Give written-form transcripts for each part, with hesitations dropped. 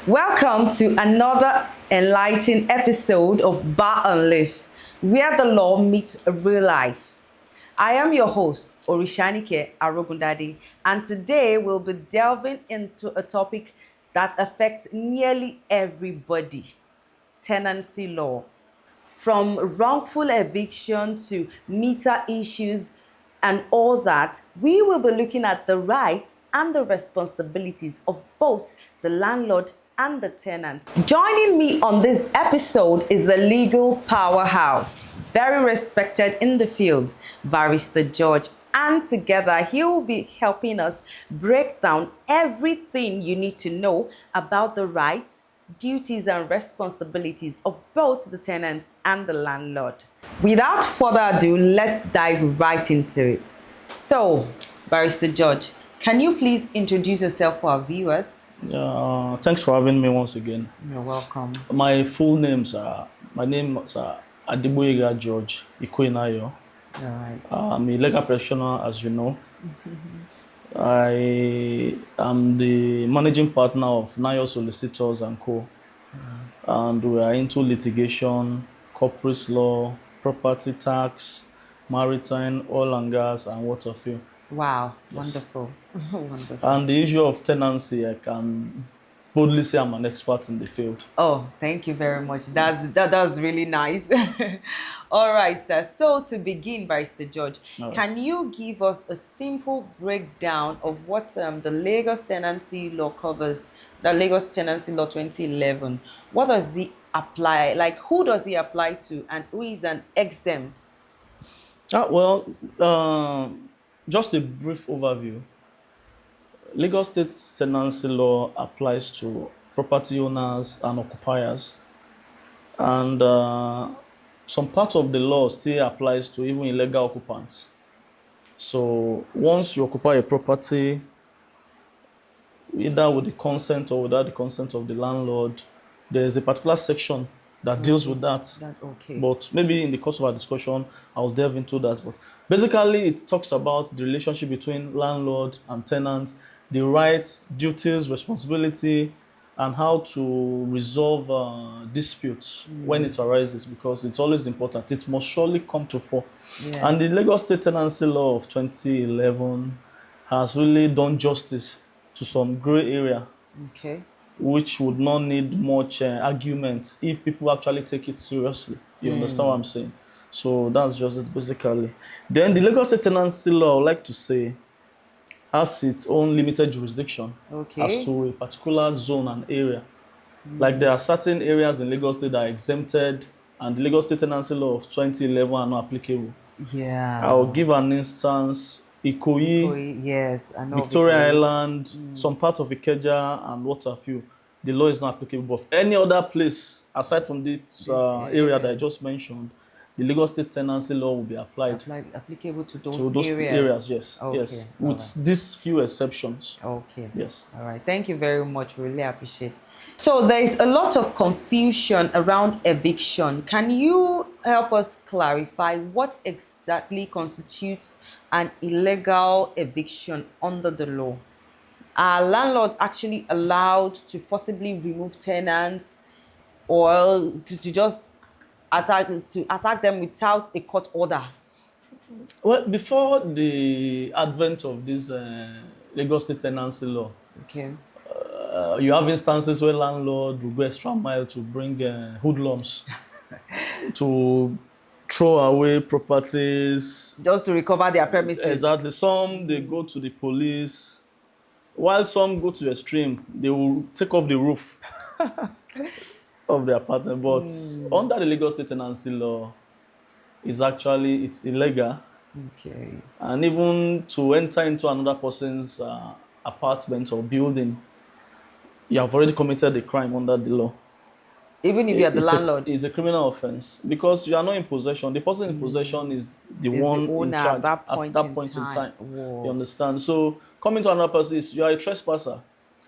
Welcome to another enlightening episode of Bar Unleashed, where the law meets real life. I am your host, Órisánikè Arogundade, and today we'll be delving into a topic that affects nearly everybody: tenancy law. From wrongful eviction to meter issues and all that, we will be looking at the rights and the responsibilities of both the landlord and the tenant. Joining me on this episode is a legal powerhouse, very respected in the field, Barrister George. And together, he will be helping us break down everything you need to know about the rights, duties, and responsibilities of both the tenant and the landlord. Without further ado, let's dive right into it. So, Barrister George, can you please introduce yourself for our viewers? Thanks for having me once again. You're welcome. My full names are, my name is Barrister George Ikoinayo. All right. I'm a legal practitioner, as you know. I am the managing partner of Nayo Solicitors and Co. And we are into litigation, corporate law, property tax, maritime, oil and gas, and water fuel. Wow, Yes. wonderful. Wonderful. And the issue of tenancy, I can boldly say I'm an expert in the field. Oh, thank you very much. That's really nice. All right, sir. So to begin, Barrister George, All right. can you give us a simple breakdown of what the Lagos Tenancy Law covers, the Lagos Tenancy Law 2011? What does it apply? Like, who does it apply to, and who is an exempt? Just a brief overview. Lagos State Tenancy Law applies to property owners and occupiers, and some part of the law still applies to even illegal occupants. So once you occupy a property, either with the consent or without the consent of the landlord, there is a particular section that deals with that. Okay. But maybe in the course of our discussion, I'll delve into that. But basically, it talks about the relationship between landlord and tenant, the rights, duties, responsibility, and how to resolve disputes when it arises, because it's always important. It must surely come to fore. Yeah. And the Lagos State Tenancy Law of 2011 has really done justice to some gray area, Okay. which would not need much argument if people actually take it seriously. You understand what I'm saying? So that's just it, basically. Then the Lagos State Tenancy Law, I would like to say, has its own limited jurisdiction Okay. as to a particular zone and area. Like there are certain areas in Lagos State that are exempted, and the Lagos State Tenancy Law of 2011 are not applicable. Yeah. I'll give an instance: Ikoyi, Yes, I know. Victoria Island, some part of Ikeja, and what have you. The law is not applicable. But any other place aside from this area that I just mentioned, the Lagos State Tenancy Law will be applied Applicable to those, to those areas. Yes, Okay, yes, all with these few exceptions. Okay. Yes. All right. Thank you very much. Really appreciate. So there is a lot of confusion around eviction. Can you help us clarify what exactly constitutes an illegal eviction under the law? Are landlords actually allowed to forcibly remove tenants, or to just attack them without a court order? Well, before the advent of this Lagos State Tenancy Law, Okay. you have instances where landlord will go extra mile to bring hoodlums to throw away properties. Just to recover their premises. Exactly. Some, they go to the police, while some go to the extreme. They will take off the roof of the apartment. But under the Lagos State Tenancy Law, it's illegal. Okay. And even to enter into another person's apartment or building, you have already committed a crime under the law. Even if you are the landlord? It's a criminal offense, because you are not in possession. The person in possession is the one the owner in charge at that point in time. Whoa. You understand? So coming to another person is, you are a trespasser.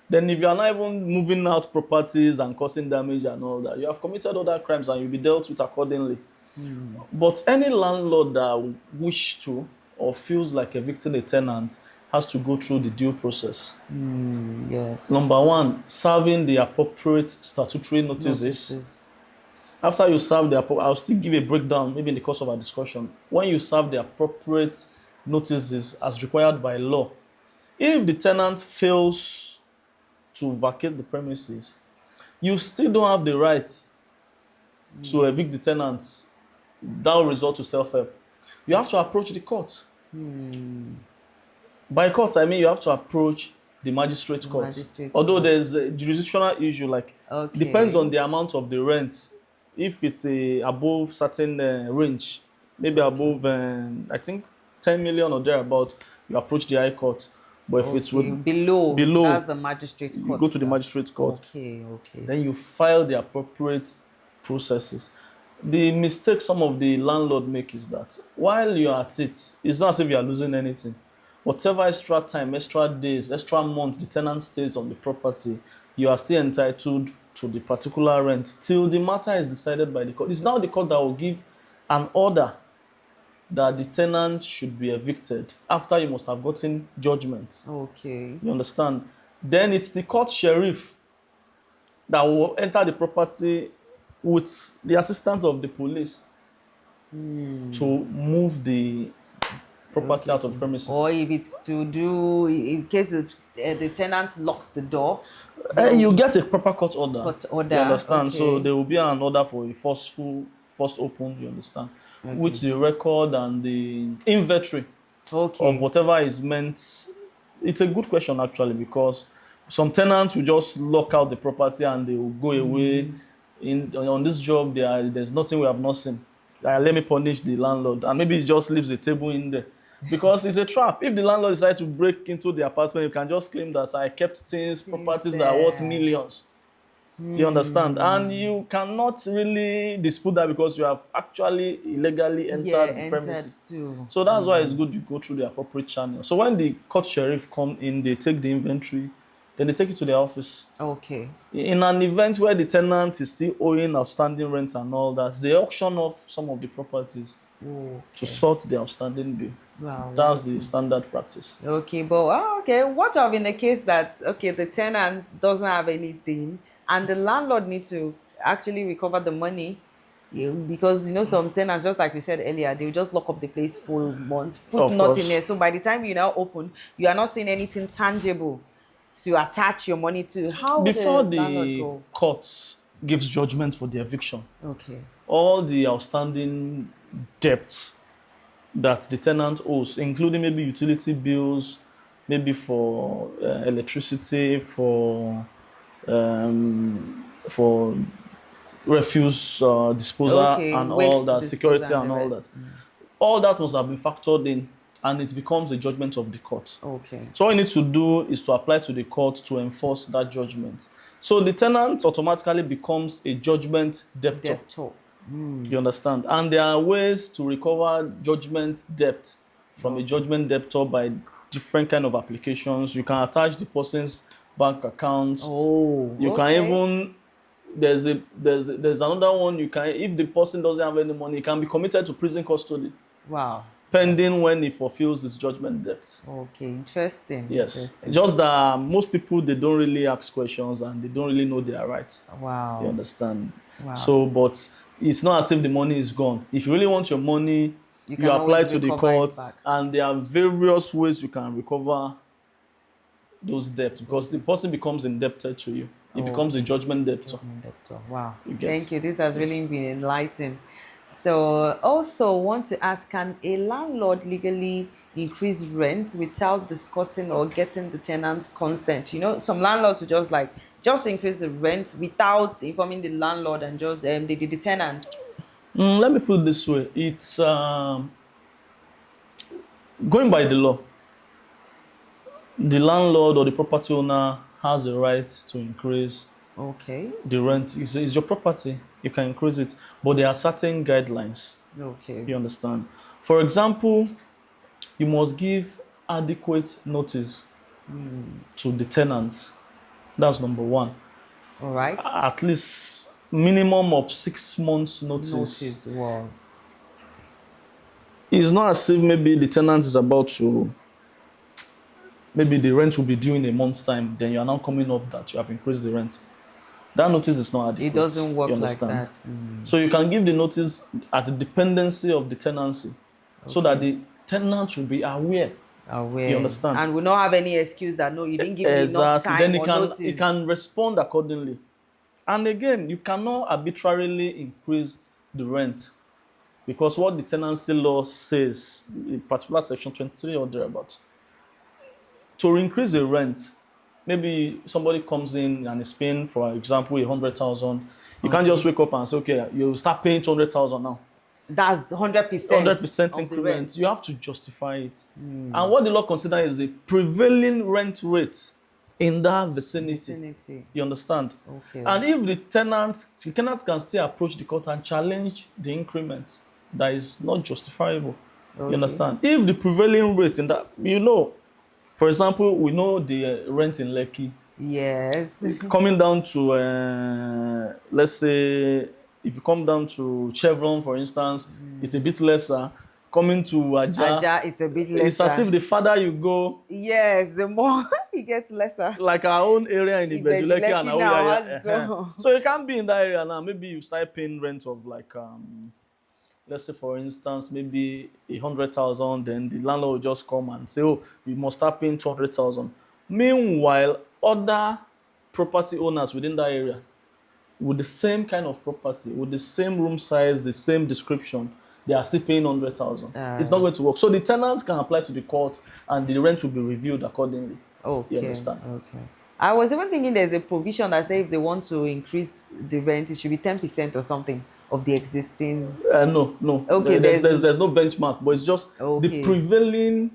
Then if you are not even moving out properties and causing damage and all that, you have committed other crimes and you'll be dealt with accordingly. But any landlord that wish to or feels like evicting a tenant has to go through the due process. Yes. Number one, serving the appropriate statutory notices. After you serve I'll still give a breakdown, maybe in the course of our discussion. When you serve the appropriate notices as required by law, if the tenant fails to vacate the premises, you still don't have the right to evict the tenants. That will result to self-help. You have to approach the court. By court, I mean you have to approach the magistrate court. Although there's a jurisdictional issue, like depends on the amount of the rent. If it's above certain range, maybe above I think 10 million or thereabout, you approach the high court. But if it's below, that's the magistrate court. You go to the magistrate court. Okay. Then you file the appropriate processes. The mistake some of the landlord make is that while you're at it, it's not as if you're losing anything. Whatever extra time, extra days, extra months the tenant stays on the property, you are still entitled to the particular rent till the matter is decided by the court. It's now the court that will give an order that the tenant should be evicted after you must have gotten judgment. Okay. You understand? Then it's the court sheriff that will enter the property with the assistance of the police to move the property out of premises. Or if it's to do, in case the tenant locks the door, you get a proper court order. You understand? Okay. So there will be an order for a first open, you understand? Okay. Which the record and the inventory of whatever is meant. It's a good question actually, because some tenants will just lock out the property and they will go away. On this job, there's nothing we have not seen. Let me punish the landlord, and maybe he just leaves a table in there. Because it's a trap. If the landlord decides to break into the apartment, you can just claim that I kept things, properties that are worth millions. You understand? And you cannot really dispute that because you have actually illegally entered the premises. So that's why it's good you go through the appropriate channel. So when the court sheriff come in, they take the inventory, then they take it to the office. Okay. In an event where the tenant is still owing outstanding rents and all that, they auction off some of the properties to sort the outstanding bill. Wow. That's the standard practice. Okay, but what of in the case that the tenant doesn't have anything and the landlord needs to actually recover the money? Because some tenants, just like we said earlier, they will just lock up the place for months, put nothing there. So by the time you now open, you are not seeing anything tangible to attach your money to. How before the court gives judgment for the eviction, all the outstanding debts that the tenant owes, including maybe utility bills, maybe for electricity, for refuse disposal and all that, security and all that. All that must have been factored in, and it becomes a judgment of the court. Okay. So all you need to do is to apply to the court to enforce that judgment. So the tenant automatically becomes a judgment debtor. You understand? And there are ways to recover judgment debt from a judgment debtor by different kind of applications. You can attach the person's bank account. You can even there's another one. You can, if the person doesn't have any money, he can be committed to prison custody. Wow. Pending when he fulfills his judgment debt. Okay, interesting. Yes. Interesting. Just that most people, they don't really ask questions and they don't really know their rights. Wow. You understand? Wow. So, but it's not as if the money is gone. If you really want your money, you apply to the court, and there are various ways you can recover those debts, because the person becomes indebted to you. It becomes a judgment debtor. Wow. Thank you. This has really been enlightening. So also want to ask, can a landlord legally increase rent without discussing or getting the tenant's consent? Some landlords will just increase the rent without informing the landlord and just the tenant. Let me put it this way. It's going by the law. The landlord or the property owner has a right to increase the rent. It's your property. You can increase it. But there are certain guidelines. Okay. You understand? For example, you must give adequate notice to the tenant. That's number one. All right. At least minimum of 6 months notice. Wow. It's not as if maybe the tenant is about to maybe the rent will be due in a month's time, then you are now coming up that you have increased the rent. That notice is not adequate. It doesn't work you like understand? that. So you can give the notice at the dependency of the tenancy, so that the tenant will be aware. Aware. You understand? And will not have any excuse that no, you didn't give me enough time Then or notice. he can respond accordingly. And again, you cannot arbitrarily increase the rent, because what the tenancy law says, in particular section 23 or thereabouts, to increase the rent, maybe somebody comes in and is paying, for example, 100,000. You can't just wake up and say, okay, you start paying 200,000 now. That's 100%. 100% increment. You have to justify it. And what the law considers is the prevailing rent rate in that vicinity. You understand? Okay. And if the tenant can still approach the court and challenge the increment, that is not justifiable. You understand? If the prevailing rate in that, for example, we know the rent in Lekki. Yes. Coming down to, let's say, if you come down to Chevron, for instance, it's a bit lesser. Coming to Aja, it's a bit lesser. It's as if the farther you go, yes, the more it gets lesser. Like our own area in Ibejuleki and Lekki So you can't be in that area now. Maybe you start paying rent of like, let's say, for instance, maybe 100,000. Then the landlord will just come and say, "Oh, you must start paying 200,000." Meanwhile, other property owners within that area, with the same kind of property, with the same room size, the same description, they are still paying 100,000. It's not going to work. So the tenant can apply to the court, and the rent will be reviewed accordingly. Okay. You understand? Okay. I was even thinking there's a provision that says if they want to increase the rent, it should be 10% or something of the existing. No. Okay. There's no benchmark, but it's just the prevailing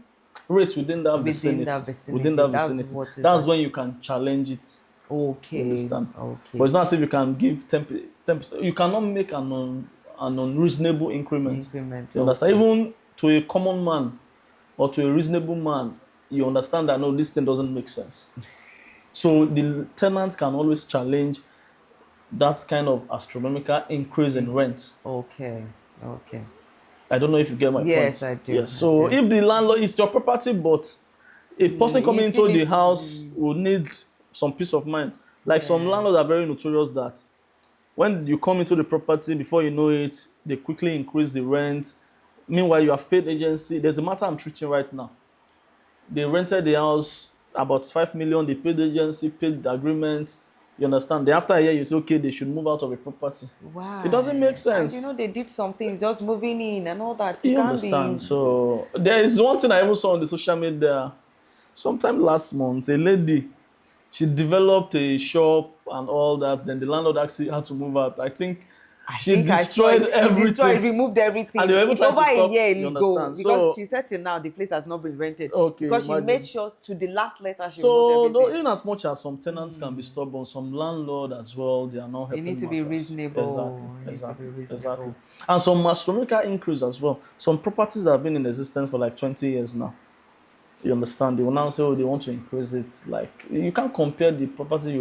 rate within that vicinity. Within that vicinity. That's when you can challenge it. Okay. You understand? Okay. But it's not as if you can give 10%. You cannot make an unreasonable increment. You understand? Even to a common man or to a reasonable man, you understand that no, this thing doesn't make sense. So the tenants can always challenge that kind of astronomical increase in rent. Okay. I don't know if you get my point. Yes, I do. Yes. So if the landlord is your property, but a person coming into the house will need some peace of mind. Like some landlords are very notorious that when you come into the property, before you know it, they quickly increase the rent. Meanwhile, you have paid agency. There's a matter I'm treating right now. They rented the house about 5 million. They paid the agency, paid the agreement. You understand? Then after a year, you say, okay, they should move out of a property. Wow. It doesn't make sense. And they did some things, just moving in and all that. You understand? So there is one thing I even saw on the social media sometime last month. A lady, she developed a shop and all that. Then the landlord actually had to move out. I think she destroyed everything. Removed everything. And they were able to over stop. A year ago. Because so, she said till now the place has not been rented. Okay. Because she made sure to the last letter she removed everything. Even as much as some tenants can be stubborn, some landlord as well, they are not helping. You need to be reasonable. Exactly. And some astronomical increase as well. Some properties that have been in existence for like 20 years now. You understand? They will now say, oh, they want to increase it. Like, you can't compare the property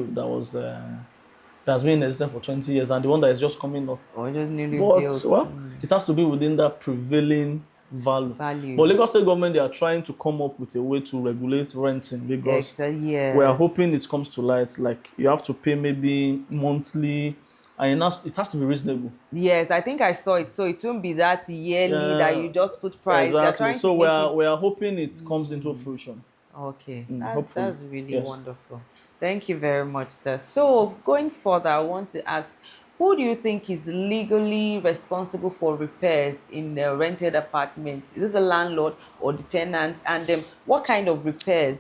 that's been in existence for 20 years and the one that is just coming up. Or just newly built. Well, it has to be within that prevailing value. But Lagos State government, they are trying to come up with a way to regulate rent in Lagos. Yes. We are hoping it comes to light. Like, you have to pay maybe monthly, and it has to be reasonable. Yes, I think I saw it. So it won't be that yearly that you just put price. Exactly. So we are hoping it comes into fruition. Okay, that's really wonderful. Thank you very much, sir. So going further, I want to ask, who do you think is legally responsible for repairs in a rented apartment? Is it the landlord or the tenant? And what kind of repairs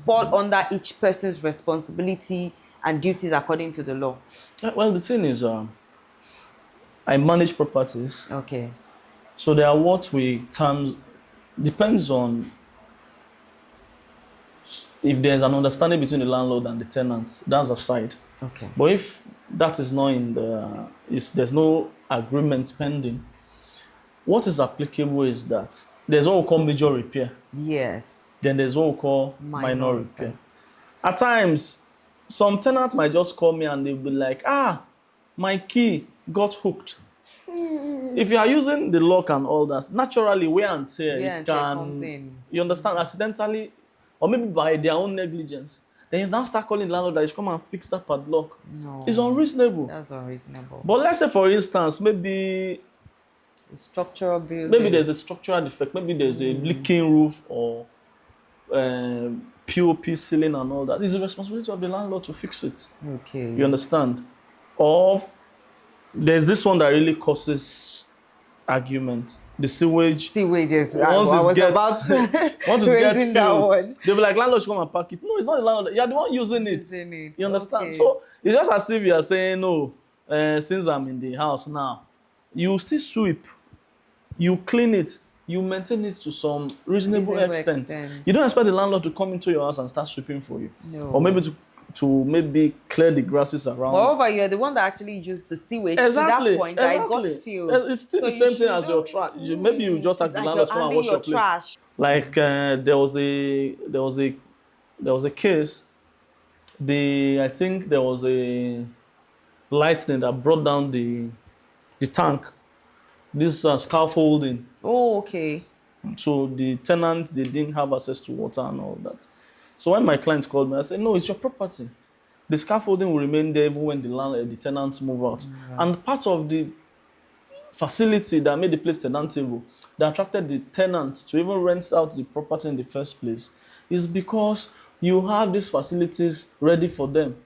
fall under each person's responsibility and duties according to the law? Well, the thing is, I manage properties. Okay. So there are what we terms, depends on if there's an understanding between the landlord and the tenant, that's aside. Okay. But if that is not there's no agreement pending, what is applicable is that there's what we call major repair. Yes. Then there's what we call minor repair. At times, some tenants might just call me and they'll be like, my key got hooked. If you are using the lock and all that, naturally wear and tear, it can, comes in. You understand, accidentally or maybe by their own negligence, then you now start calling the landlord that you should come and fix that padlock. No. It's unreasonable. That's unreasonable. But let's say, for instance, maybe Structural building. maybe there's a structural defect, maybe there's a leaking roof or POP ceiling and all that. It's the responsibility of the landlord to fix it. Okay. You understand? Or there's this one that really causes argument. The sewage. Sewages. Once it gets filled, they'll be like, landlord should come and pack it. No, it's not the landlord. You're the one using it. You understand? Okay. So it's just as if you are saying, no, since I'm in the house now, you still sweep, you clean it, you maintain it to some reasonable extent. You don't expect the landlord to come into your house and start sweeping for you. No. Or maybe to maybe clear the grasses around. Moreover, you're the one that actually used the sewage to that point that it got filled. It's still the same thing as your trash. Maybe you just ask the landlord to come and wash your plate. Trash. Like there was a case. I think there was a lightning that brought down the tank. This scaffolding. Oh, okay. So the tenants, they didn't have access to water and all that. So when my clients called me, I said, no, it's your property. The scaffolding will remain there even when the tenants move out. Mm-hmm. And part of the facility that made the place tenantable, that attracted the tenants to even rent out the property in the first place, is because you have these facilities ready for them.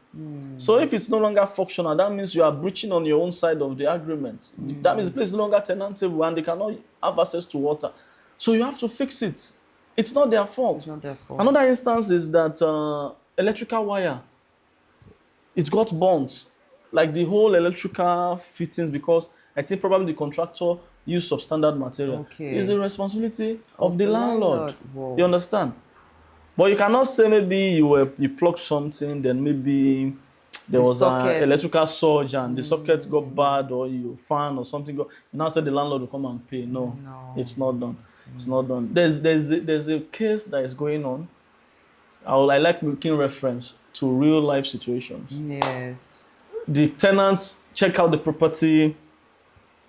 So if it's no longer functional, that means you are breaching on your own side of the agreement. That means the place is no longer tenantable and they cannot have access to water. So you have to fix it. It's not their fault. It's not their fault. Another instance is that electrical wire, it got burnt. Like the whole electrical fittings, because I think probably the contractor used substandard material. Okay. It's the responsibility of the landlord. Whoa. You understand? But you cannot say maybe you plugged something, then maybe there was an electrical surge and the socket got bad, or your fan or something got. You now said the landlord will come and pay. No, it's not done. It's not done. There's a case that is going on. I like making reference to real life situations. Yes. The tenants check out the property.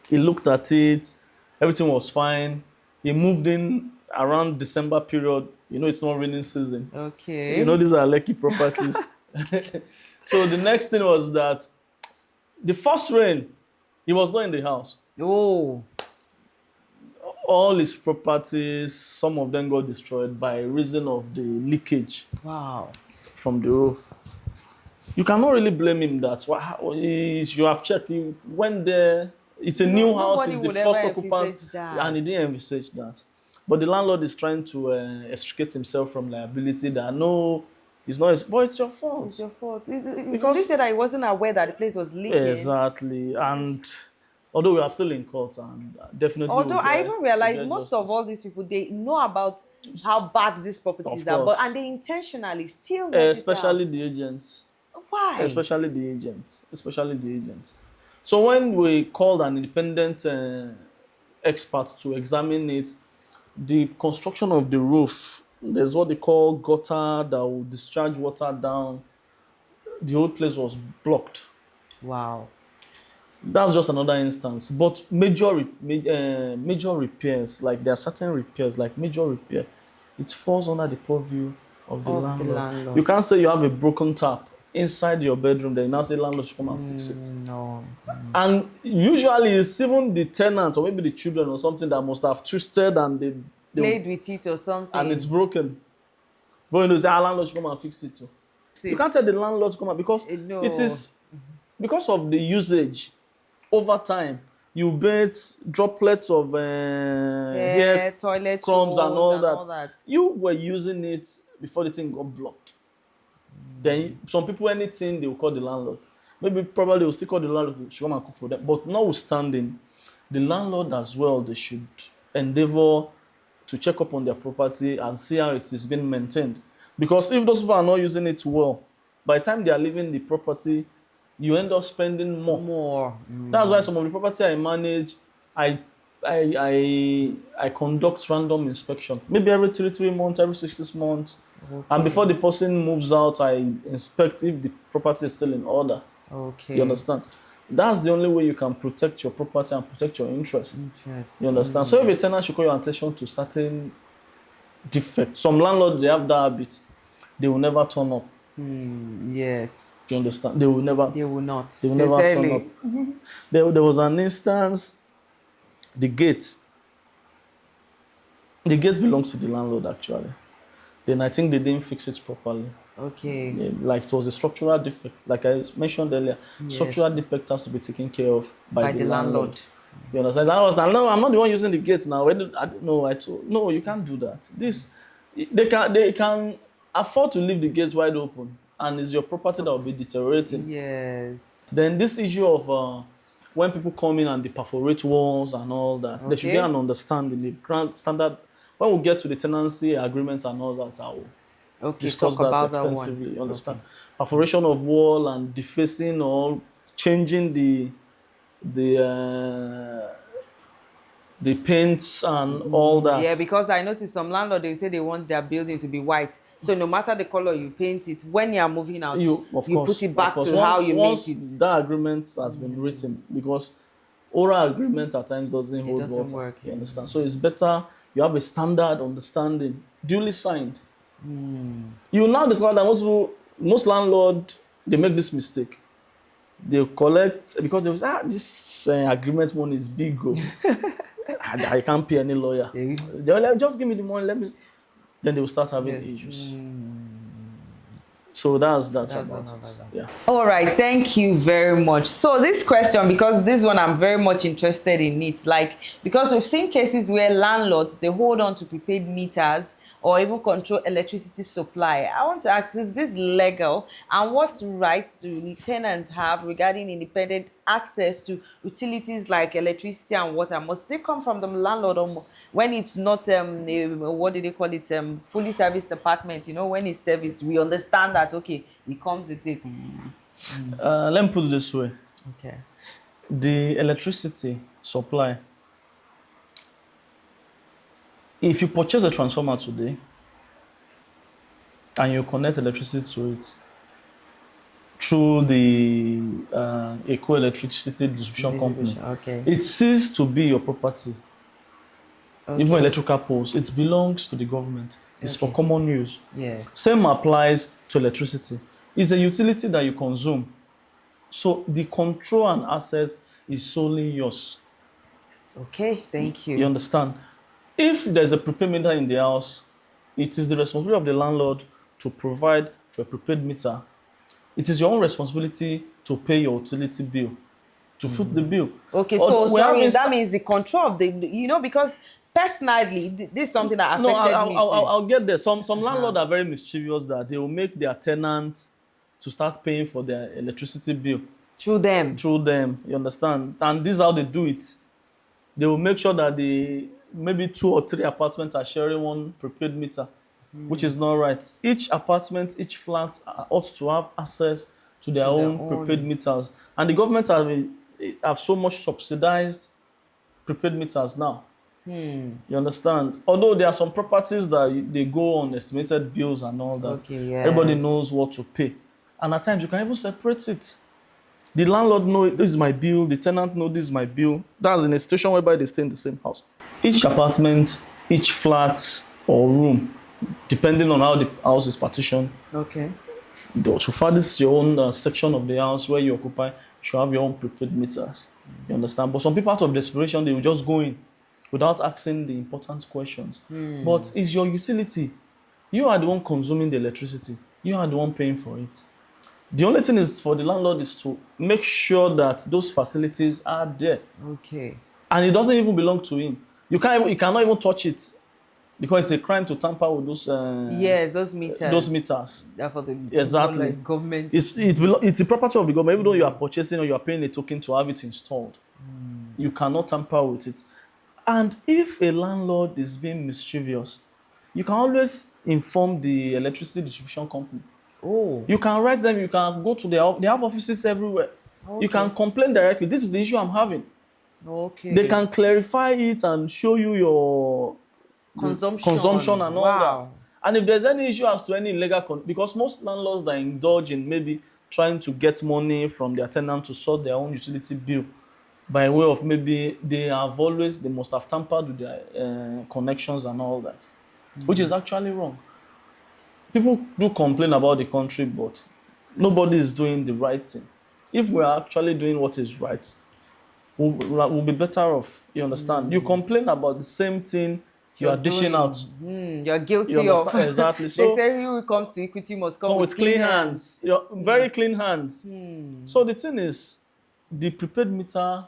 He looked at it. Everything was fine. He moved in around December period. You know, it's not raining season. Okay. You know, these are lucky properties. So the next thing was that the first rain, he was not in the house. Oh. All his properties, some of them got destroyed by reason of the leakage. Wow. From the roof. You cannot really blame him that. You have checked. He went there. It's a new house. It's the first occupant. And he didn't envisage that. But the landlord is trying to extricate himself from liability that no, it's not. But it's your fault. It's your fault. Because he said that he wasn't aware that the place was leaking. Exactly. And although we are still in court and definitely. Although I even realized most of all these people, they know about how bad these properties are, and they intentionally still let especially the agents. Why? Especially the agents. So when we called an independent expert to examine it, the construction of the roof, there's what they call gutter that will discharge water down. The whole place was blocked. Wow. That's just another instance. But major repairs, like there are certain repairs, like major repair, it falls under the purview of the landlord. You can't say you have a broken tap inside your bedroom, then you now say landlord should come and fix it. No. And usually it's even the tenant or maybe the children or something that must have twisted and they played with it or something. And it's broken. But you know, say landlord should come and fix it too. You can't tell the landlord to come and because it is because of the usage over time. You bet droplets of hair, toilet crumbs and all that. You were using it before the thing got blocked. Then some people, anything, they will call the landlord. Maybe probably they will still call the landlord to come and cook for them. But notwithstanding, the landlord as well, they should endeavor to check up on their property and see how it is being maintained. Because if those people are not using it well, by the time they are leaving the property, you end up spending more. That's why some of the property I manage, I conduct random inspection. Maybe every 3 months, every 6 months. Okay. And before the person moves out, I inspect if the property is still in order. Okay. You understand? That's the only way you can protect your property and protect your interest. You understand? So if a tenant should call your attention to certain defects, some landlords, they have that habit. they will never turn up. Yes. Do you understand? They will never. They will not. They will never turn up. Sincerely. There was an instance. The gate. The gate belongs to the landlord actually. Then I think they didn't fix it properly. Okay. Yeah, like it was a structural defect. Like I mentioned earlier, structural defect has to be taken care of by the landlord. You understand? I was like, no, I'm not the one using the gate now. I don't know. I told, no, you can't do that. They can afford to leave the gate wide open, and it's your property that will be deteriorating. Yes. Then this issue of when people come in and they perforate walls and all that, there should be an understanding. The grand standard. When we get to the tenancy agreements and all that, I will discuss that extensively. You understand? Perforation of wall and defacing or changing the paints and all that. Yeah, because I noticed some landlords, they say they want their building to be white. So no matter the color you paint it, when you are moving out, you put it back to how you made it. That agreement has been written, because oral agreement at times doesn't hold water. Work. You understand? So it's better you have a standard understanding, duly signed. You will now discover that most landlords, they make this mistake. They collect, because they will say, this agreement money is big. I can't pay any lawyer. They'll like, just give me the money, then they will start having issues. So that's about it. Yeah. All right, thank you very much. So this question, because this one I'm very much interested in it, because we've seen cases where landlords, they hold on to prepaid meters or even control electricity supply. I want to ask, is this legal? And what rights do the tenants have regarding independent access to utilities like electricity and water? Must they come from the landlord, or when it's not, what do they call it, fully serviced apartment? When it's serviced, we understand that, okay, it comes with it. Let me put it this way. Okay. The electricity supply, if you purchase a transformer today and you connect electricity to it through the Eco Electricity Distribution Company, it ceases to be your property. Even electrical poles, it belongs to the government. It's for common use. Yes. Same applies to electricity. It's a utility that you consume. So the control and access is solely yours. Okay, thank you. You understand? If there's a prepaid meter in the house, it is the responsibility of the landlord to provide for a prepaid meter. It is your own responsibility to pay your utility bill, to foot the bill. Okay, so sorry, that means the control of the, because personally, this is something that affected me too. I'll get there. Some landlords are very mischievous that they will make their tenants to start paying for their electricity bill. Through them, you understand? And this is how they do it. They will make sure that maybe 2 or 3 apartments are sharing one prepaid meter, which is not right. Each apartment, each flat ought to have access to their own prepaid meters. And the government have so much subsidized prepaid meters now. You understand? Although there are some properties that they go on estimated bills and all that. Okay, yes. Everybody knows what to pay. And at times you can even separate it. The landlord knows this is my bill, the tenant knows this is my bill. That's in a situation whereby they stay in the same house. Each apartment, each flat or room, depending on how the house is partitioned. Okay. So far, this is your own section of the house where you occupy. You should have your own prepaid meters. You understand? But some people, out of desperation, they will just go in without asking the important questions. But it's your utility. You are the one consuming the electricity. You are the one paying for it. The only thing is for the landlord is to make sure that those facilities are there. Okay. And it doesn't even belong to him. You cannot even touch it, because it's a crime to tamper with those. Those meters. Those meters. For the exactly. Government. It's the property of the government. Even though you are purchasing or you are paying a token to have it installed, you cannot tamper with it. And if a landlord is being mischievous, you can always inform the electricity distribution company. You can write them. You can go to they have offices everywhere. You can complain directly. This is the issue I'm having. They can clarify it and show you your consumption and all that. And if there's any issue as to any illegal because most landlords that indulge in maybe trying to get money from their tenant to sort their own utility bill by way of maybe they must have tampered with their connections and all that, which is actually wrong. People do complain about the country, but nobody is doing the right thing. If we are actually doing what is right, we'll be better off. You understand? You complain about the same thing you are dishing doing. out. You're guilty You of. understand? Exactly. They So say who comes to equity must come come with with clean hands. You're very clean hands. So the thing is, the prepaid meter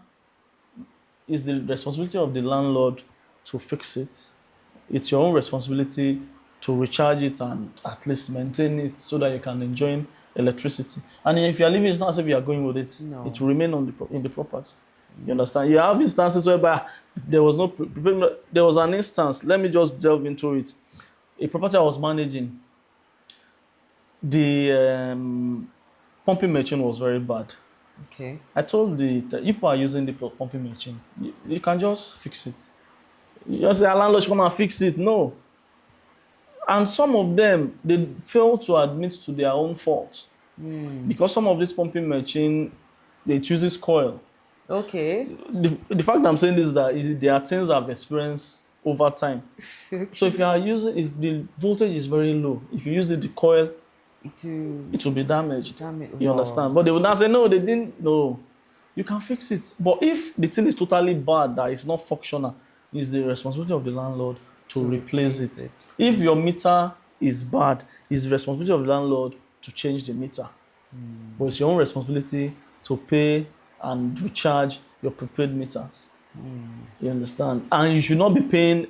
is the responsibility of the landlord to fix it. It's your own responsibility to recharge it and at least maintain it so that you can enjoy electricity. And if you're living, it's not as if you are going with it. No. It will remain in the property. You understand? You have instances whereby there was no there was an instance. Let me just delve into it. A property I was managing, the pumping machine was very bad. Okay. I told the people are using the pumping machine, you can just fix it. You just say, "Our landlord should come and fix it." No. And some of them, they fail to admit to their own fault. Because some of this pumping machine, it uses coil. Okay. The fact that I'm saying this is that there are things I've experienced over time. So if the voltage is very low, if you use the coil, it will be damaged. You understand? But they will not say, no, they didn't. No, you can fix it. But if the thing is totally bad, that it's not functional, it's the responsibility of the landlord to replace it. If your meter is bad, it's the responsibility of the landlord to change the meter. But it's your own responsibility to pay and recharge your prepaid meters. You understand? And you should not be paying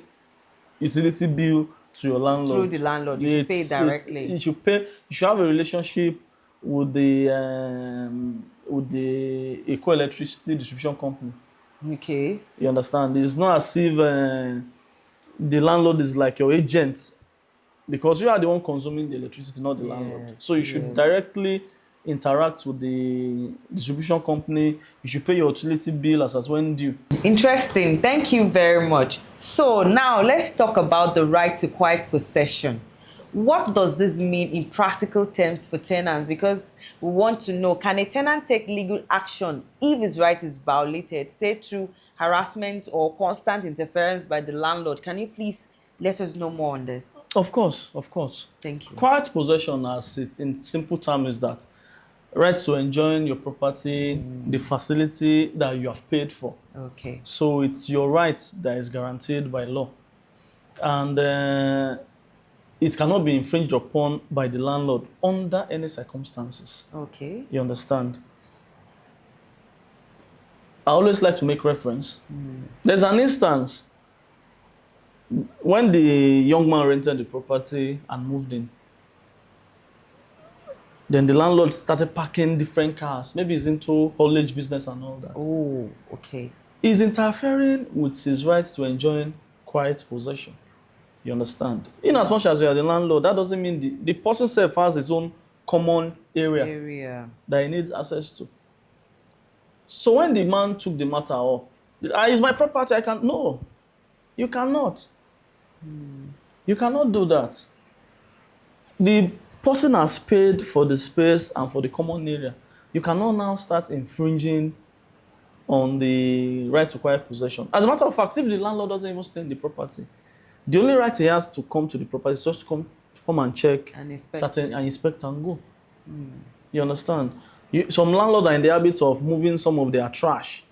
utility bill to your landlord. Through the landlord, you should pay directly. You should pay. You should have a relationship with the Eco Electricity Distribution Company. Okay. You understand? It's not as if the landlord is like your agent, because you are the one consuming the electricity, not the landlord. So you should directly interact with the distribution company. You should pay your utility bill as when due. Interesting. Thank you very much. So now let's talk about the right to quiet possession. What does this mean in practical terms for tenants? Because we want to know, can a tenant take legal action if his right is violated, say through harassment or constant interference by the landlord? Can you please let us know more on this? Of course, of course. Thank you. Quiet possession, in simple terms, is that right to enjoy your property, the facility that you have paid for. Okay. So it's your right that is guaranteed by law. And it cannot be infringed upon by the landlord under any circumstances. Okay. You understand? I always like to make reference. There's an instance when the young man rented the property and moved in. Then the landlord started parking different cars. Maybe he's into haulage business and all that. Oh, okay. He's interfering with his right to enjoy quiet possession. You understand? In as much as you are the landlord, that doesn't mean the person self has his own common area that he needs access to. So when the man took the matter up, it's my property, I can't. No, you cannot. You cannot do that. The person has paid for the space and for the common area. You cannot now start infringing on the right to quiet possession. As a matter of fact, if the landlord doesn't even stay in the property, the only right he has to come to the property is just to come and check and inspect and go. You understand? Some landlords are in the habit of moving some of their trash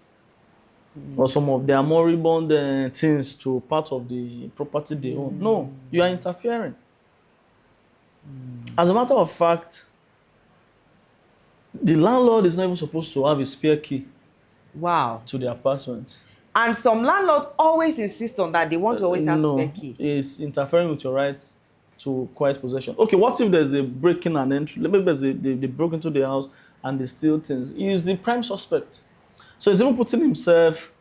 or some of their moribund things to part of the property they own. No, you are interfering. As a matter of fact, the landlord is not even supposed to have a spare key. Wow. To the apartment. And some landlords always insist on that. They want to always have spare key. It's interfering with your right to quiet possession. Okay, what if there's a break-in and entry? Maybe they broke into the house and they steal things. He's the prime suspect. So he's even putting himself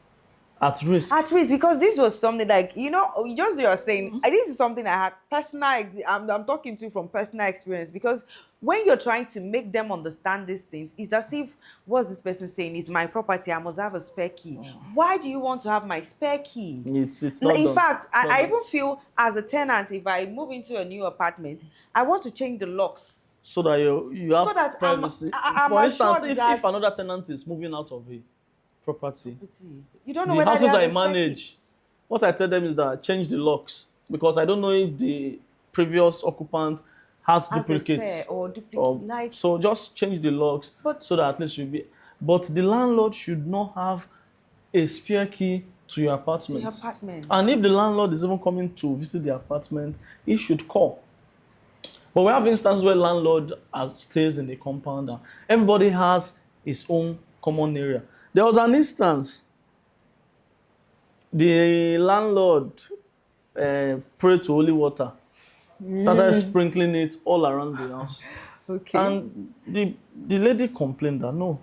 at risk. At risk, because this was something like, just you're saying, this is something I had I'm talking to you from personal experience, because when you're trying to make them understand these things, it's as if, what's this person saying? It's my property, I must have a spare key. Why do you want to have my spare key? It's not in fact, I even feel as a tenant, if I move into a new apartment, I want to change the locks. So that you have privacy. For instance, if another tenant is moving out of it, property. You don't know the houses I manage. What I tell them is that change the locks, because I don't know if the previous occupant has As a duplicates. spare or duplicate, like, So just change the locks so that at least you'll be. But the landlord should not have a spare key to your apartment. your apartment. And if the landlord is even coming to visit the apartment, he should call. But we have instances where landlord stays in the compound and everybody has his own common area. There was an instance, the landlord prayed to holy water, started sprinkling it all around the house. Okay. And the lady complained that no,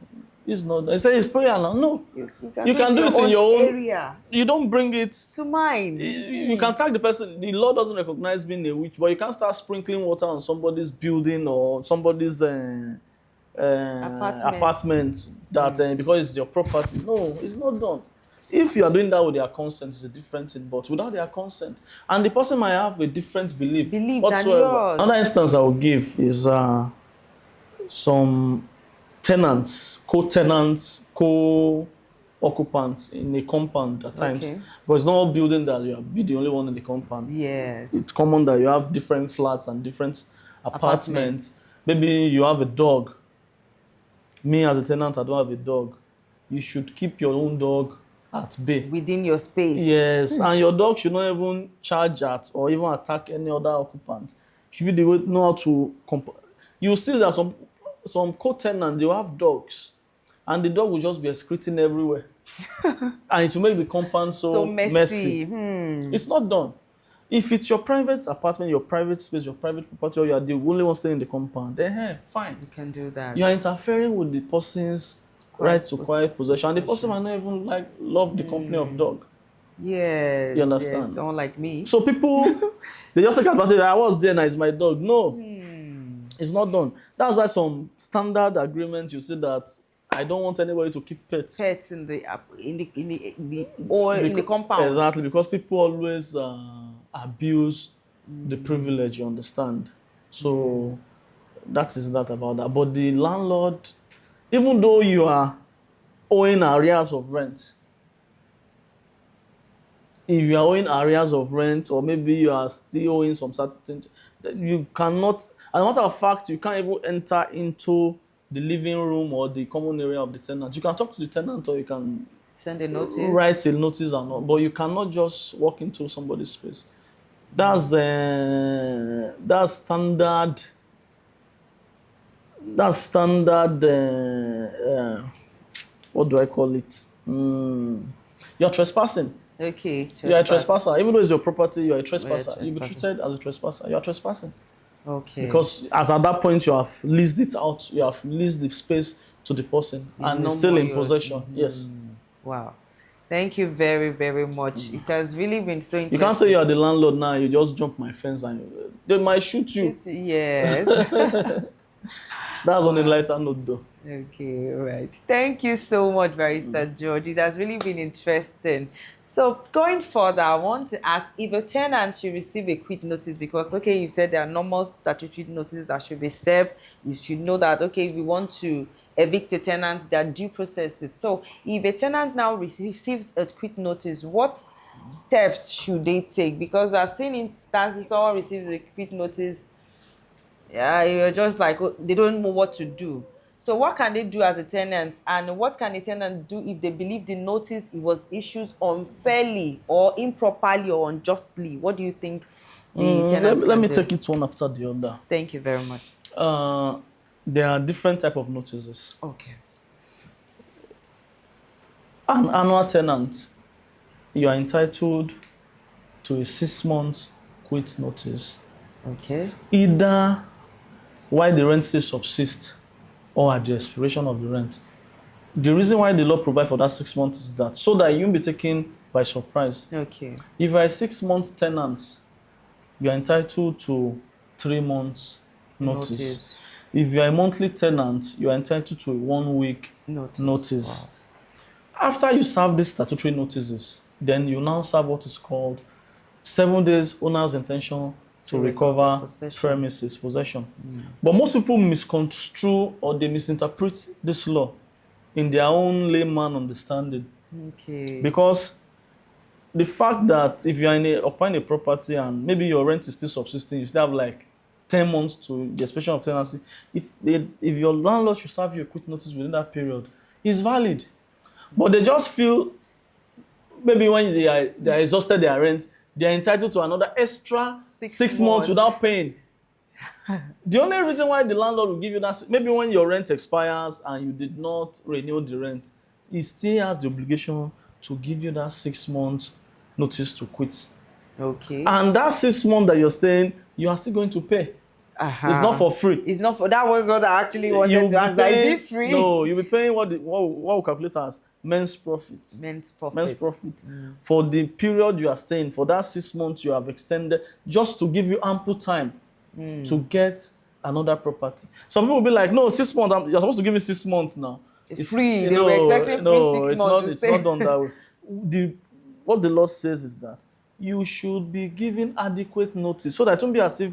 it's not. I said it's prayer now. No, you can do it in your own area. You don't bring it To mine. You can tag the person. The law doesn't recognize being a witch, but you can't start sprinkling water on somebody's building or somebody's apartment that because it's your property. No, it's not done. If you are doing that with their consent, it's a different thing. But without their consent, and the person might have a different belief whatsoever. Than yours. Another instance I will give is some tenants, co-tenants, co-occupants in a compound at times. Okay. But it's not all building that you be the only one in the compound. Yes. It's common that you have different flats and different apartments. Maybe you have a dog. Me as a tenant, I don't have a dog. You should keep your own dog at bay. Within your space. Yes, and your dog should not even charge at or even attack any other occupant. Should be the way know how to you see that some co-tenants, they will have dogs, and the dog will just be excreting everywhere. And it will make the compound so messy. It's not done. If it's your private apartment, your private space, your private property, or you are the only one staying in the compound, then fine. You can do that. You are interfering with the person's right to quiet possession. And the person might not even love the company of dog. Yes. You understand? Yes, someone like me. So people, they just take advantage. I was there now, it's my dog. No, it's not done. That's why some standard agreement you see that I don't want anybody to keep pets. Pets in the compound. Exactly, because people always abuse the privilege. You understand? So that is that about that. But the landlord, even though you are owing arrears of rent, if you are owing arrears of rent, or maybe you are still owing some certain, you cannot, as a matter of fact, you can't even enter into the living room or the common area of the tenant. You can talk to the tenant or you can send a notice, write a notice and all, but you cannot just walk into somebody's space. That's standard. That's standard. What do I call it? You're trespassing. Okay. You're a trespasser. Even though it's your property, you're a trespasser. You'll be treated as a trespasser. You're trespassing. Okay. Because as at that point you have leased it out, you have leased the space to the person, and it's still in possession. Yes. Wow. Thank you very, very much. It has really been so interesting. You can't say you are the landlord now. You just jump my fence and they might shoot you. Yes. That's on a lighter note, though. Okay, all right. Thank you so much, Barrister George. It has really been interesting. So going further, I want to ask if a tenant should receive a quit notice, because, okay, you said there are normal statutory notices that should be served. You should know that, okay, if we want to evict a tenant, there are due processes. So if a tenant now receives a quit notice, what steps should they take? Because I've seen instances someone receives a quit notice, you're just like, oh, they don't know what to do. So what can they do as a tenant, and what can a tenant do if they believe the notice it was issued unfairly or improperly or unjustly? What do you think the tenant let me take it one after the other. Thank you very much. There are different type of notices. Okay. An annual tenant, you are entitled to a 6-month quit notice. Okay. Either while the rent still subsists or at the expiration of the rent. The reason why the law provides for that 6 months is that so that you won't be taken by surprise. Okay. If you are a 6-month tenant, you are entitled to 3 months notice. If you are a monthly tenant, you are entitled to a 1-week notice. Wow. After you serve these statutory notices, then you now serve what is called 7 days owner's intention to recover premises possession. But most people misconstrue or they misinterpret this law in their own layman understanding. Okay. Because the fact that if you are occupying a property and maybe your rent is still subsisting, you still have like 10 months to the expiration of tenancy, if your landlord should serve you a quit notice within that period, it's valid. But they just feel maybe when they are exhausted their rent, they are entitled to another extra 6 months without paying. The only reason why the landlord will give you that, maybe when your rent expires and you did not renew the rent, he still has the obligation to give you that 6 months notice to quit. Okay. And that 6 months that you're staying, you are still going to pay. It's not for free. It's not for, that was what I actually wanted to ask. Is it free? No, you'll be paying what we calculate as men's profit. Men's profit. Men's profit. For the period you are staying, for that 6 months you have extended, just to give you ample time to get another property. Some people will be like, no, 6 months, you're supposed to give me 6 months now. It's free. They were expecting free 6 months. It's not done that way. What the law says is that you should be given adequate notice so that it won't be as if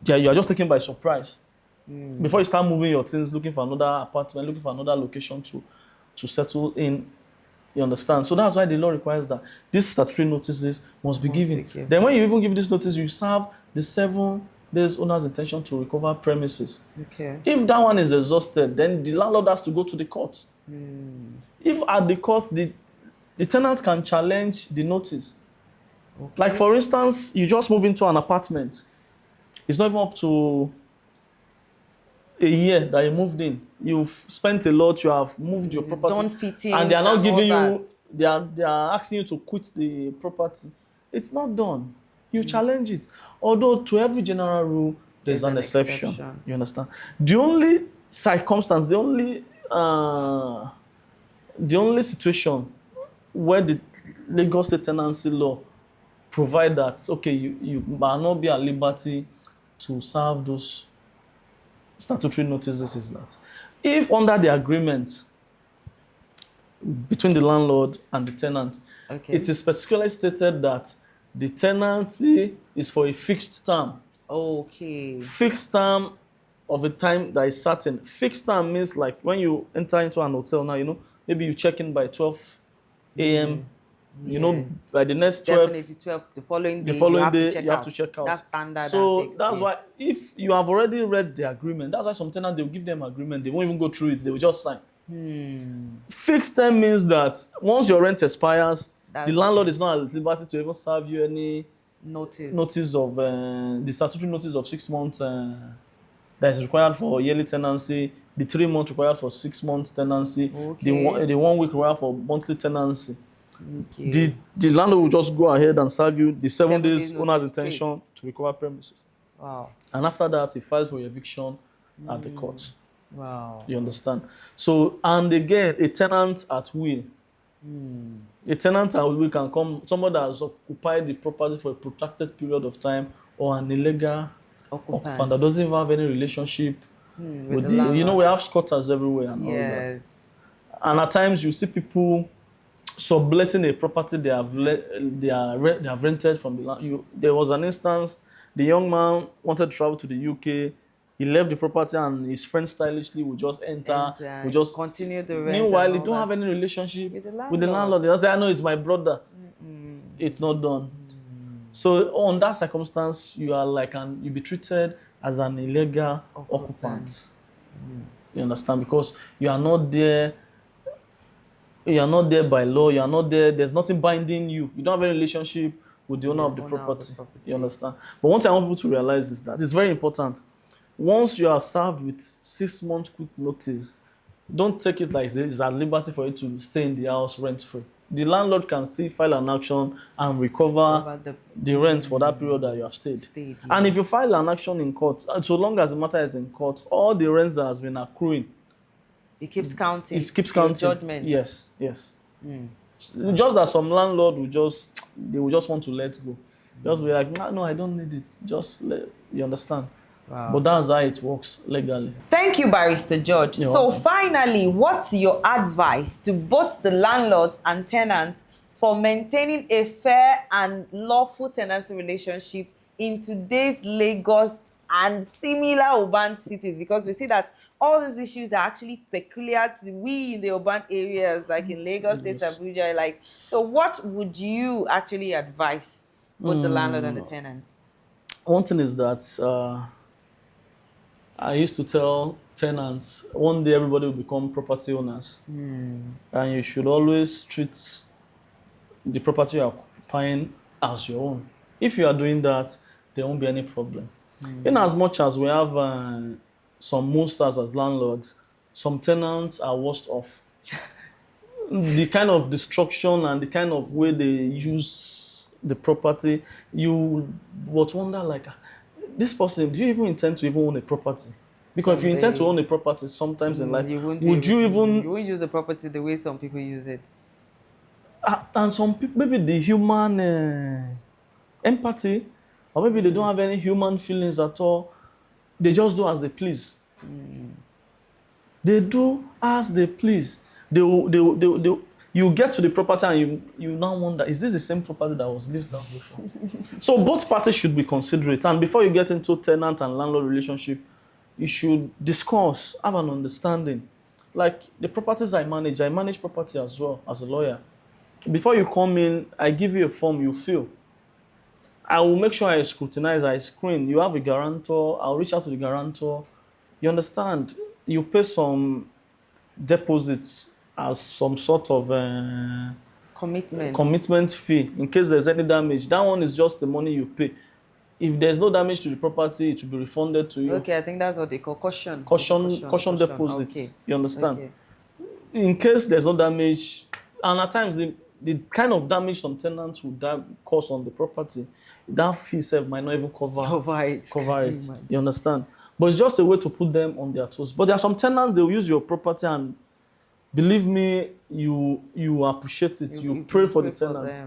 you are just taken by surprise. Before you start moving your things, looking for another apartment, looking for another location to settle in. You understand? So that's why the law requires that these statutory notices must be given. Then when you even give this notice, you serve the 7 days owner's intention to recover premises. Okay. If that one is exhausted, then the landlord has to go to the court. If at the court, the tenant can challenge the notice. Okay. Like for instance, you just move into an apartment. It's not even up to a year that you moved in. You've spent a lot, you have moved your property. Don't fit in. And they are not giving you, they are asking you to quit the property. It's not done. You challenge it. Although to every general rule, there's an exception. You understand? The only circumstance, the only situation where the Lagos State Tenancy Law provide that, okay, you might not be at liberty to serve those statutory notices is that if under the agreement between the landlord and the tenant, it is specifically stated that the tenancy is for a fixed term. Okay. Fixed term of a time that is certain. Fixed term means like when you enter into an hotel now, maybe you check in by 12 a.m. By the next 12, definitely 12, the following day, you have to check out. That's standard. So that's why if you have already read the agreement, that's why some tenants, they will give them agreement. They won't even go through it. They will just sign. Fixed term means that once your rent expires, the landlord is not at liberty to even serve you any notice of the statutory notice of 6 months that is required for yearly tenancy, the 3 months required for 6 months tenancy, the 1 week required for monthly tenancy. Okay. The landlord will just go ahead and serve you the 7 days owner's intention to recover premises. Wow. And after that, he files for eviction at the court. Wow. You understand? So, and again, a tenant at will. A tenant at will can come, somebody that has occupied the property for a protracted period of time, or an illegal occupant that doesn't even have any relationship with the we have squatters everywhere and all that. And at times you see people subletting a property they have rented from the land. There was an instance, the young man wanted to travel to the UK. He left the property and his friend stylishly would just enter, would just continue the rent. Meanwhile, he don't have any relationship with the landlord. They say, I know it's my brother. It's not done. So on that circumstance, you are like you'll be treated as an illegal occupant. You understand? Because you are not there. You are not there by law. You are not there. There's nothing binding you. You don't have any relationship with the owner of the property. You understand? But one thing I want people to realize is that it's very important. Once you are served with 6 months quick notice, don't take it like it's at liberty for you to stay in the house rent-free. The landlord can still file an action and recover the rent for that period that you have stayed. And if you file an action in court, so long as the matter is in court, all the rents that has been accruing, it keeps counting. It keeps counting. Judgment. Yes. Just that some landlord will just want to let go. Just be like, no, I don't need it. Just you understand. Wow. But that's how it works legally. Thank you, Barrister George. You're welcome. Finally, what's your advice to both the landlord and tenant for maintaining a fair and lawful tenancy relationship in today's Lagos and similar urban cities? Because we see that all these issues are actually peculiar to we in the urban areas, like in Lagos State, Abuja. So what would you actually advise both the landlord and the tenant? one thing is that I used to tell tenants one day everybody will become property owners, and you should always treat the property you're occupying as your own. If you are doing that, there won't be any problem. In as much as we have some monsters as landlords, some tenants are worse off. The kind of destruction and the kind of way they use the property, you would wonder, like, this person, do you even intend to even own a property? Because if you intend to own a property sometimes in life, would you even... You won't use the property the way some people use it. And some people, maybe the human empathy, or maybe they don't have any human feelings at all. They just do as they please. They do as they please. You get to the property and you now wonder, is this the same property that was listed down before? So both parties should be considerate. And before you get into tenant and landlord relationship, you should discuss, have an understanding. Like the properties I manage property as well as a lawyer. Before you come in, I give you a form you fill. I will make sure I scrutinize, I screen. You have a guarantor, I'll reach out to the guarantor. You understand? You pay some deposits as some sort of commitment fee in case there's any damage. That one is just the money you pay. If there's no damage to the property, it will be refunded to you. Okay, I think that's what they call caution. Caution deposit. Okay. You understand? Okay. In case there's no damage, and at times the kind of damage some tenants would cause on the property, that fee itself might not even cover it. You understand? But it's just a way to put them on their toes. But there are some tenants, they'll use your property, and believe me, you appreciate it. You pray for the tenant.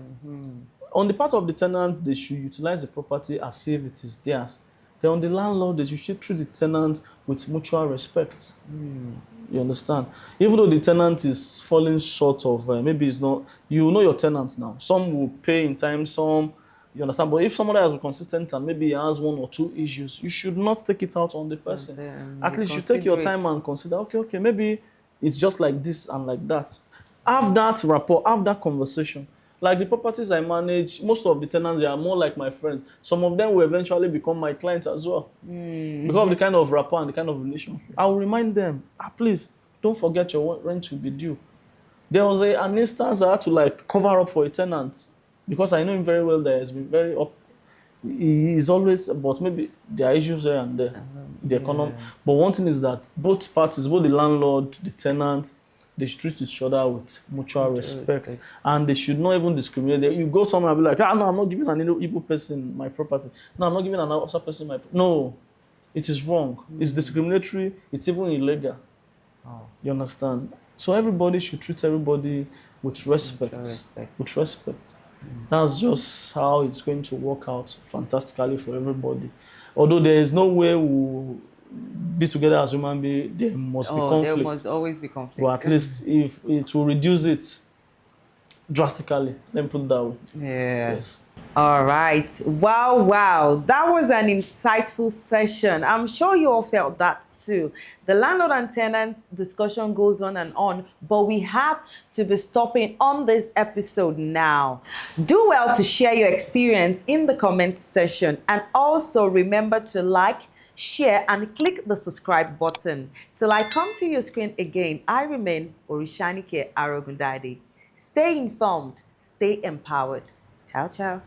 On the part of the tenant, they should utilize the property as if it is theirs. Then on the landlord, they should treat the tenant with mutual respect. You understand? Even though the tenant is falling short of, maybe it's not, you know your tenants now. Some will pay in time, some, you understand? But if somebody has been consistent and maybe he has one or two issues, you should not take it out on the person. At least you take your time and consider, okay, maybe it's just like this and like that. Have that rapport, have that conversation. Like the properties I manage, most of the tenants, they are more like my friends. Some of them will eventually become my clients as well. Because of the kind of rapport and the kind of relationship. I will remind them, please, don't forget your rent will be due. There was an instance I had to cover up for a tenant. Because I know him very well there. He's been very up. He is always, but maybe there are issues there and there. The economy. But one thing is that both parties, both the landlord, the tenant, they should treat each other with mutual respect. And they should not even discriminate. You go somewhere and be like, no, I'm not giving an Igbo person my property. No, I'm not giving an Hausa person my property. No, it is wrong. It's discriminatory. It's even illegal. You understand? So everybody should treat everybody with respect. With respect. That's just how it's going to work out fantastically for everybody. Although there is no way we'll be together as human beings, there must be conflict. There must always be conflict. But at least if it will reduce it drastically, let me put it that way. Yes. All right. Wow. That was an insightful session. I'm sure you all felt that too. The landlord and tenant discussion goes on, but we have to be stopping on this episode now. Do well to share your experience in the comment section, and also remember to like, share, and click the subscribe button. Till I come to your screen again, I remain Órisánikè Arogundade. Stay informed, stay empowered. Ciao, ciao.